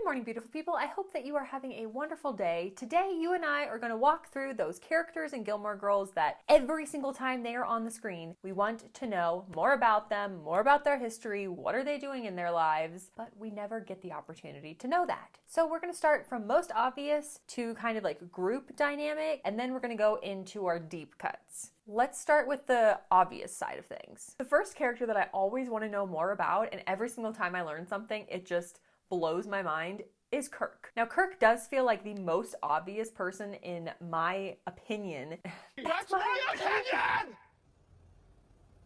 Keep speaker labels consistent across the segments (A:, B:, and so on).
A: morning, beautiful people. I hope that you are having a wonderful day. Today, you and I are going to walk through those characters in Gilmore Girls that every single time they are on the screen, we want to know more about them, more about their history, what are they doing in their lives, but we never get the opportunity to know that. So we're going to start from most obvious to kind of like group dynamic, and then we're going to go into our deep cuts. Let's start with the obvious side of things. The first character that I always want to know more about, and every single time I learn something, it just blows my mind, is Kirk. Now, Kirk does feel like the most obvious person in my opinion. That's my opinion!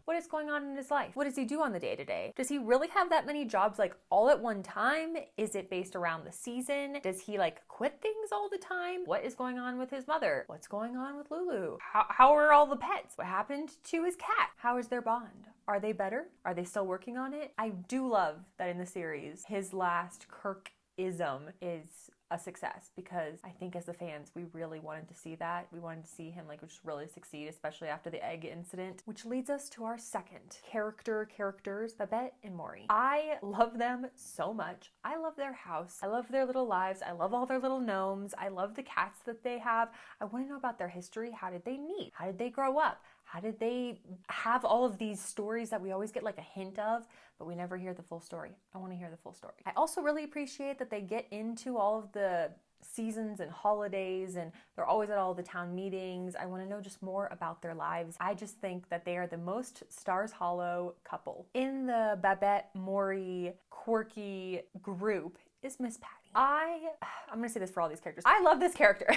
A: What is going on in his life? What does he do on the day-to-day? Does he really have that many jobs like all at one time? Is it based around the season? Does he like quit things all the time? What is going on with his mother? What's going on with Lulu? How are all the pets? What happened to his cat? How is their bond? Are they better? Are they still working on it? I do love that in the series, his last Kirk-ism is a success, because I think as the fans, we really wanted to see that. We wanted to see him like just really succeed, especially after the egg incident, which leads us to our second characters, Babette and Maury. I love them so much. I love their house. I love their little lives. I love all their little gnomes. I love the cats that they have. I want to know about their history. How did they meet? How did they grow up? How did they have all of these stories that we always get like a hint of, but we never hear the full story? I want to hear the full story. I also really appreciate that they get into all of the seasons and holidays, and they're always at all the town meetings. I want to know just more about their lives. I just think that they are the most Stars Hollow couple. In the Babette, Maury, quirky group is Miss Patty. I'm going to say this for all these characters. I love this character.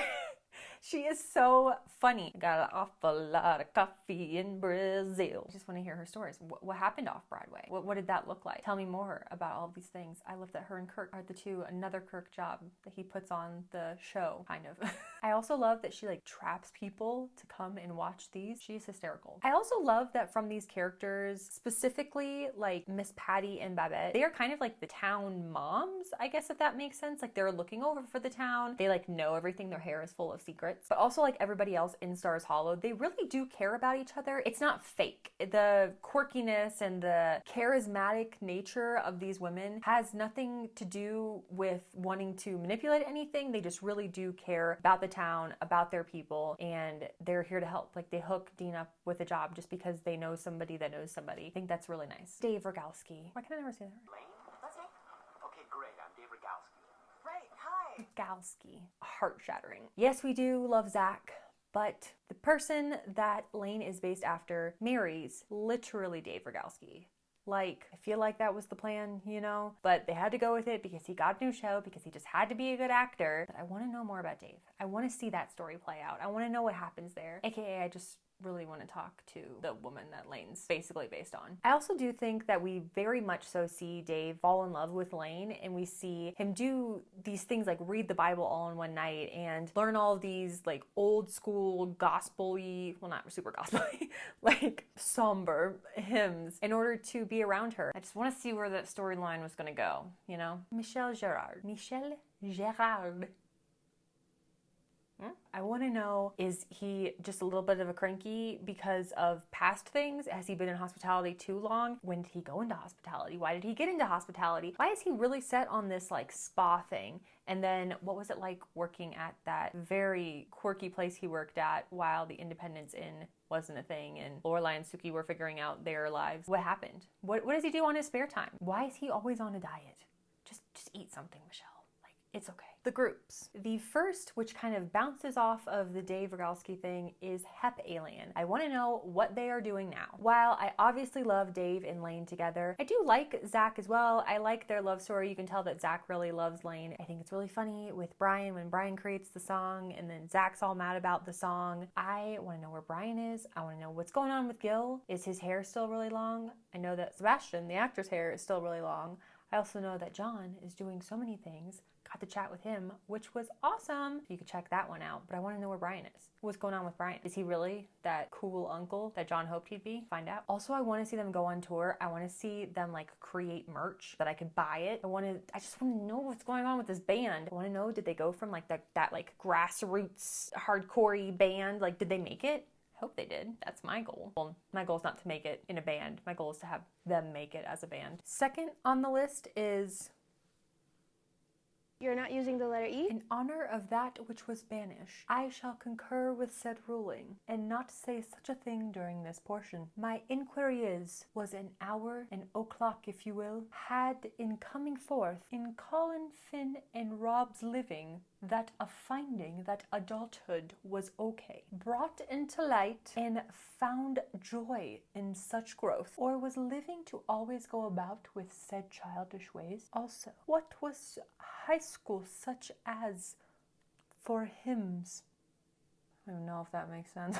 A: She is so funny. Got an awful lot of coffee in Brazil. I just want to hear her stories. What happened off Broadway? What did that look like? Tell me more about all of these things. I love that her and Kirk are the two, another Kirk job that he puts on the show, kind of. I also love that she like traps people to come and watch these. She's hysterical. I also love that from these characters, specifically like Miss Patty and Babette, they are kind of like the town moms, I guess, if that makes sense. Like they're looking over for the town. They like know everything. Their hair is full of secrets. But also like everybody else in Stars Hollow, they really do care about each other. It's not fake. The quirkiness and the charismatic nature of these women has nothing to do with wanting to manipulate anything. They just really do care about the town, about their people, and they're here to help. Like they hook Dean up with a job just because they know somebody that knows somebody. I think that's really nice. Dave Rogalski. Why can I never say that?
B: That's it? Okay, great. I'm Dave Rogalski. Great, hi.
A: Rogalski. Heart-shattering. Yes, we do love Zach, but the person that Lane is based after marries literally Dave Rogalski. Like, I feel like that was the plan, you know? But they had to go with it because he got a new show, because he just had to be a good actor. But I want to know more about Dave. I want to see that story play out. I want to know what happens there. AKA, I just really want to talk to the woman that Lane's basically based on. I also do think that we very much so see Dave fall in love with Lane, and we see him do these things like read the Bible all in one night and learn all these like old school gospel-y, well, not super gospel-y, like somber hymns in order to be around her. I just want to see where that storyline was going to go, you know? Michel Gerard. I want to know, is he just a little bit of a cranky because of past things? Has he been in hospitality too long? When did he go into hospitality? Why did he get into hospitality? Why is he really set on this like spa thing? And then what was it like working at that very quirky place he worked at while the Independence Inn wasn't a thing and Lorelai and Suki were figuring out their lives? What happened? What does he do on his spare time? Why is he always on a diet? Just eat something, Michelle. It's okay. The groups. The first, which kind of bounces off of the Dave Rogalski thing, is Hep Alien. I want to know what they are doing now. While I obviously love Dave and Lane together, I do like Zach as well. I like their love story. You can tell that Zach really loves Lane. I think it's really funny with Brian when Brian creates the song and then Zach's all mad about the song. I want to know where Brian is. I want to know what's going on with Gil. Is his hair still really long? I know that Sebastian, the actor's hair, is still really long. I also know that John is doing so many things. Got to chat with him, which was awesome. You could check that one out, but I want to know where Brian is. What's going on with Brian? Is he really that cool uncle that John hoped he'd be? Find out. Also, I want to see them go on tour. I want to see them like create merch that I could buy it. I just want to know what's going on with this band. I want to know, did they go from like that like grassroots hardcore-y band? Like, did they make it? Hope they did. That's my goal. Well, my goal is not to make it in a band. My goal is to have them make it as a band. Second on the list is
C: You're not using the letter E?
A: In honor of that which was banished, I shall concur with said ruling, and not say such a thing during this portion. My inquiry is, was an hour, an o'clock if you will, had in coming forth, in Colin, Finn, and Rob's living, that a finding that adulthood was okay, brought into light and found joy in such growth, or was living to always go about with said childish ways. Also, what was high school such as for hymns? I don't know if that makes sense.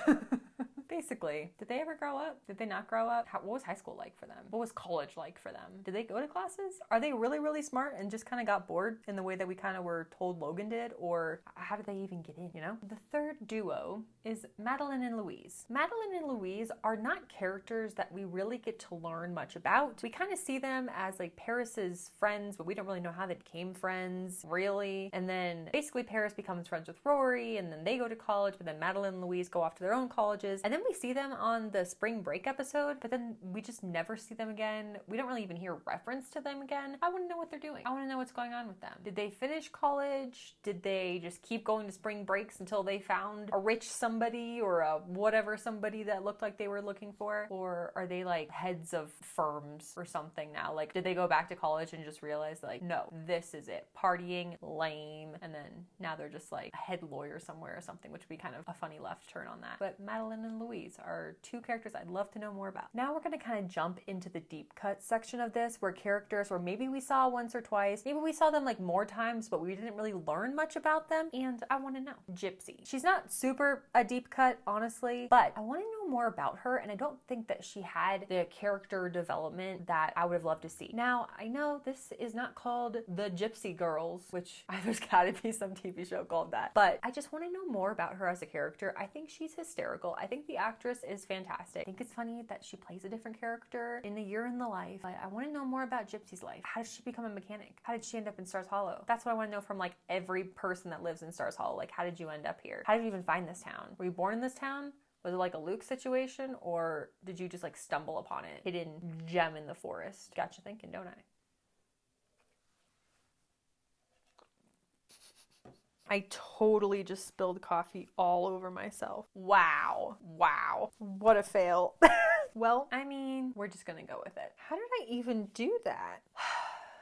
A: Basically, did they ever grow up? Did they not grow up? What was high school like for them? What was college like for them? Did they go to classes? Are they really, really smart and just kind of got bored in the way that we kind of were told Logan did? Or how did they even get in, you know? The third duo is Madeline and Louise. Madeline and Louise are not characters that we really get to learn much about. We kind of see them as like Paris's friends, but we don't really know how they became friends, really. And then basically Paris becomes friends with Rory, and then they go to college, but then Madeline and Louise go off to their own colleges. And then we see them on the spring break episode, but then we just never see them again. We don't really even hear reference to them again. I want to know what they're doing. I want to know what's going on with them. Did they finish college? Did they just keep going to spring breaks until they found a rich somebody or a whatever somebody that looked like they were looking for? Or are they like heads of firms or something now? Like, did they go back to college and just realize like, no, this is it. Partying, lame. And then now they're just like a head lawyer somewhere or something, which would be kind of a funny left turn on that. But Madeline and Louise are two characters I'd love to know more about. Now we're going to kind of jump into the deep cut section of this, where characters where maybe we saw once or twice, maybe we saw them like more times, but we didn't really learn much about them, and I want to know. Gypsy. She's not super a deep cut, honestly, but I want to know more about her, and I don't think that she had the character development that I would have loved to see. Now, I know this is not called The Gypsy Girls, which there's gotta be some TV show called that, but I just want to know more about her as a character. I think she's hysterical. I think the actress is fantastic. I think it's funny that she plays a different character in A Year in the Life, but I want to know more about Gypsy's life. How did she become a mechanic? How did she end up in Stars Hollow? That's what I want to know from like every person that lives in Stars Hollow. Like, how did you end up here? How did you even find this town? Were you born in this town? Was it like a Luke situation, or did you just like stumble upon it? Hidden gem in the forest. Got you thinking, don't I? I totally just spilled coffee all over myself. Wow. Wow. What a fail. Well, I mean, we're just gonna go with it. How did I even do that?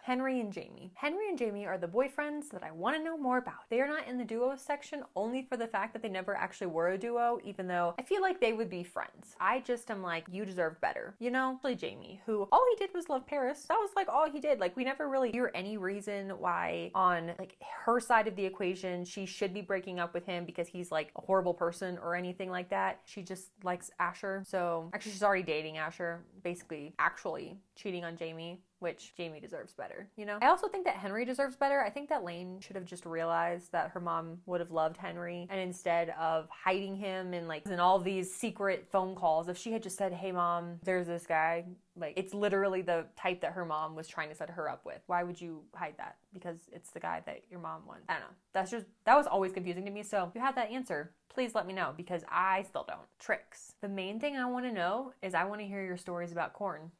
A: Henry and Jamie. Henry and Jamie are the boyfriends that I want to know more about. They are not in the duo section only for the fact that they never actually were a duo, even though I feel like they would be friends. I just am like, you deserve better. You know, especially Jamie, who all he did was love Paris. That was like all he did. Like, we never really hear any reason why on like her side of the equation she should be breaking up with him because he's like a horrible person or anything like that. She just likes Asher. So actually she's already dating Asher, basically actually cheating on Jamie, which Jamie deserves better, you know? I also think that Henry deserves better. I think that Lane should have just realized that her mom would have loved Henry, and instead of hiding him and like in all these secret phone calls, if she had just said, hey mom, there's this guy, like it's literally the type that her mom was trying to set her up with. Why would you hide that? Because it's the guy that your mom wants. I don't know. That was always confusing to me. So if you have that answer, please let me know, because I still don't. Trix. The main thing I want to know is I want to hear your stories about Corn.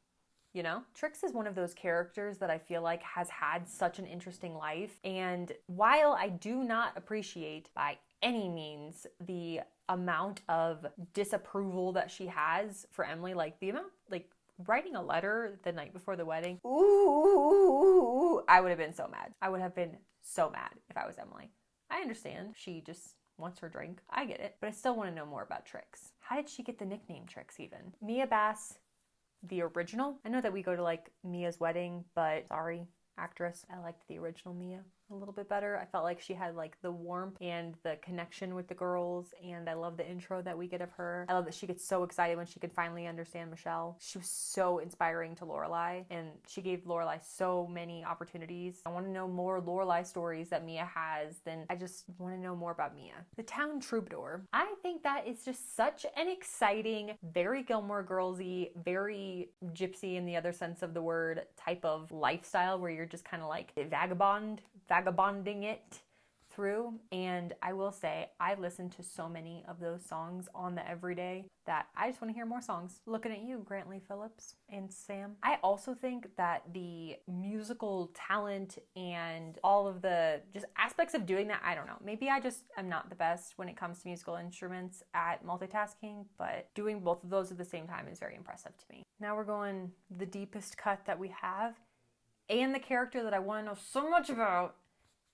A: You know, Trix is one of those characters that I feel like has had such an interesting life. And while I do not appreciate by any means the amount of disapproval that she has for Emily, like the amount, like writing a letter the night before the wedding, ooh, I would have been so mad. I would have been so mad if I was Emily. I understand she just wants her drink. I get it. But I still want to know more about Trix. How did she get the nickname Trix even? Mia Bass, the original. I know that we go to like Mia's wedding, but sorry, actress. I liked the original Mia a little bit better. I felt like she had like the warmth and the connection with the girls, and I love the intro that we get of her. I love that she gets so excited when she could finally understand Michelle. She was so inspiring to Lorelai, and she gave Lorelai so many opportunities. I want to know more Lorelai stories that Mia has. Then I just want to know more about Mia. The town troubadour. I think that is just such an exciting, very Gilmore Girls-y, very gypsy in the other sense of the word type of lifestyle, where you're just kind of like vagabonding it through, and I will say I listened to so many of those songs on the everyday that I just want to hear more songs. Looking at you, Grantley Phillips and Sam. I also think that the musical talent and all of the just aspects of doing that, I don't know. Maybe I just am not the best when it comes to musical instruments at multitasking, but doing both of those at the same time is very impressive to me. Now we're going the deepest cut that we have, and the character that I want to know so much about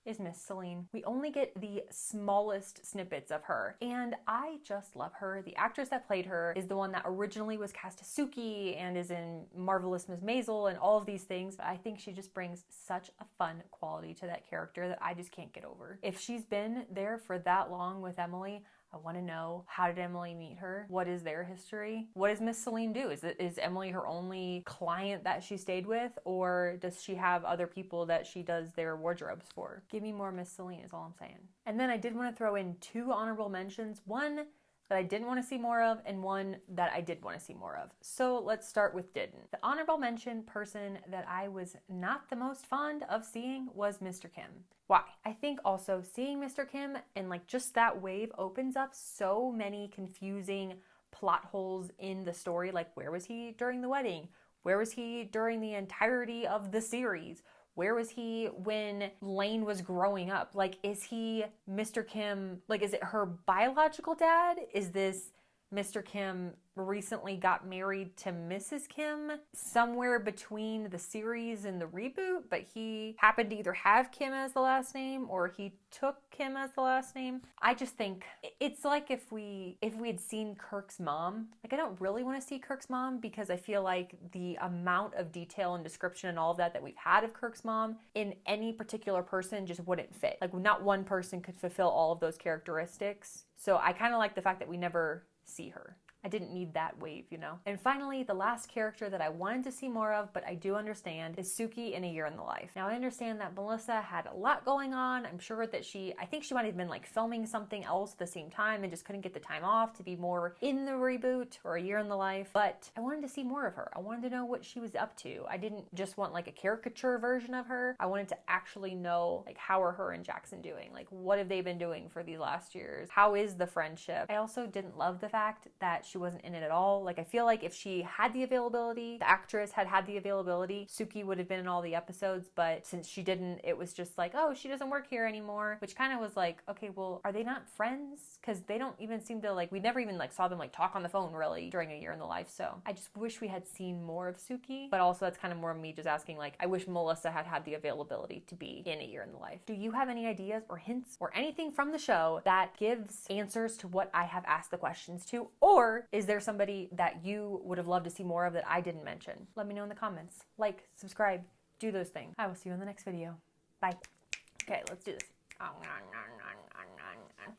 A: is Miss Celine. We only get the smallest snippets of her, and I just love her. The actress that played her is the one that originally was cast as Suki and is in Marvelous Miss Maisel and all of these things. I think she just brings such a fun quality to that character that I just can't get over. If she's been there for that long with Emily, I want to know, how did Emily meet her? What is their history? What does Miss Celine do? Is Emily her only client that she stayed with, or does she have other people that she does their wardrobes for? Give me more Miss Celine is all I'm saying. And then I did want to throw in 2 honorable mentions. One that I didn't want to see more of, and one that I did want to see more of. So let's start with didn't. The honorable mention person that I was not the most fond of seeing was Mr. Kim. Why? I think also seeing Mr. Kim and like just that wave opens up so many confusing plot holes in the story. Like, where was he during the wedding? Where was he during the entirety of the series? Where was he when Lane was growing up? Like, is he Mr. Kim? Like, is it her biological dad? Is this Mr. Kim recently got married to Mrs. Kim somewhere between the series and the reboot, but he happened to either have Kim as the last name or he took Kim as the last name? I just think it's like if we had seen Kirk's mom. Like, I don't really want to see Kirk's mom because I feel like the amount of detail and description and all of that we've had of Kirk's mom in any particular person just wouldn't fit. Like, not one person could fulfill all of those characteristics. So I kind of like the fact that we never see her. I didn't need that wave, you know? And finally, the last character that I wanted to see more of, but I do understand, is Suki in A Year in the Life. Now, I understand that Melissa had a lot going on. I'm sure that I think she might have been like filming something else at the same time and just couldn't get the time off to be more in the reboot or A Year in the Life. But I wanted to see more of her. I wanted to know what she was up to. I didn't just want like a caricature version of her. I wanted to actually know, like, how are her and Jackson doing? Like, what have they been doing for these last years? How is the friendship? I also didn't love the fact that she wasn't in it at all. Like, I feel like if she had the availability, the actress had the availability, Suki would have been in all the episodes, but since she didn't, it was just like, oh, she doesn't work here anymore, which kind of was like, okay, well, are they not friends? Because they don't even seem to, like, we never even like saw them like talk on the phone really during A Year in the Life. So I just wish we had seen more of Suki, but also that's kind of more me just asking, like, I wish Melissa had the availability to be in A Year in the Life. Do you have any ideas or hints or anything from the show that gives answers to what I have asked the questions to, or is there somebody that you would have loved to see more of that I didn't mention? Let me know in the comments. Like, subscribe, do those things. I will see you in the next video. Bye. Okay, let's do this.